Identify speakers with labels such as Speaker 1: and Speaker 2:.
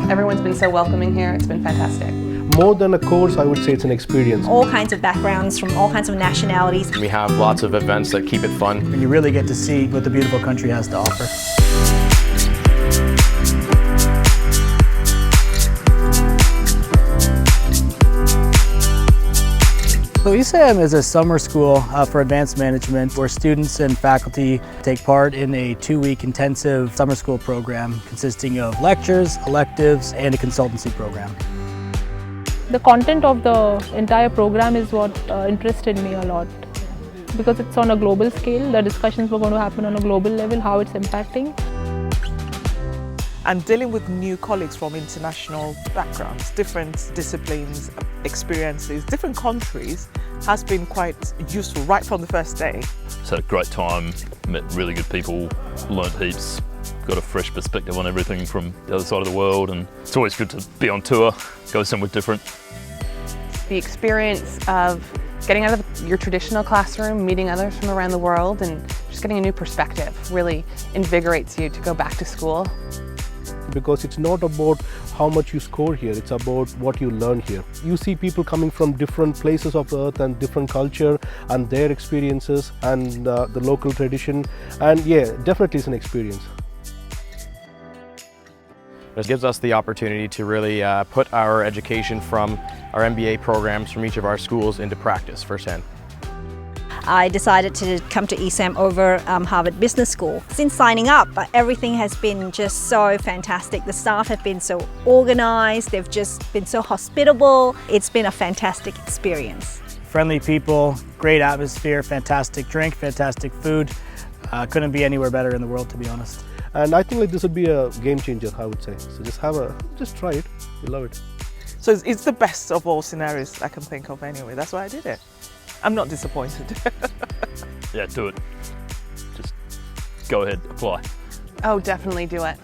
Speaker 1: Everyone's been so welcoming here. It's been fantastic.
Speaker 2: More than a course, I would say it's an experience.
Speaker 3: All kinds of backgrounds from all kinds of nationalities.
Speaker 4: We have lots of events that keep it fun.
Speaker 5: And you really get to see what the beautiful country has to offer. So ESSAM is a summer school for advanced management where students and faculty take part in a 2-week intensive summer school program consisting of lectures, electives, and a consultancy program.
Speaker 6: The content of the entire program is what interested me a lot because it's on a global scale. The discussions were going to happen on a global level, how it's impacting.
Speaker 7: And dealing with new colleagues from international backgrounds, different disciplines, experiences, different countries has been quite useful right from the first day.
Speaker 8: It's had a great time, met really good people, learnt heaps, got a fresh perspective on everything from the other side of the world, and it's always good to be on tour, go somewhere different.
Speaker 1: The experience of getting out of your traditional classroom, meeting others from around the world, and just getting a new perspective really invigorates you to go back to school.
Speaker 2: Because it's not about how much you score here, it's about what you learn here. You see people coming from different places of the earth and different culture and their experiences and the local tradition, and yeah, definitely it's an experience.
Speaker 4: It gives us the opportunity to really put our education from our MBA programs from each of our schools into practice firsthand.
Speaker 3: I decided to come to ESSAM over Harvard Business School. Since signing up, everything has been just so fantastic. The staff have been so organised, they've just been so hospitable. It's been a fantastic experience.
Speaker 5: Friendly people, great atmosphere, fantastic drink, fantastic food. Couldn't be anywhere better in the world, to be honest.
Speaker 2: And I think this would be a game changer, I would say. So just try it, you'll love it.
Speaker 7: So it's the best of all scenarios I can think of anyway. That's why I did it. I'm not disappointed.
Speaker 8: Yeah, do it. Just go ahead, apply.
Speaker 1: Oh, definitely do it.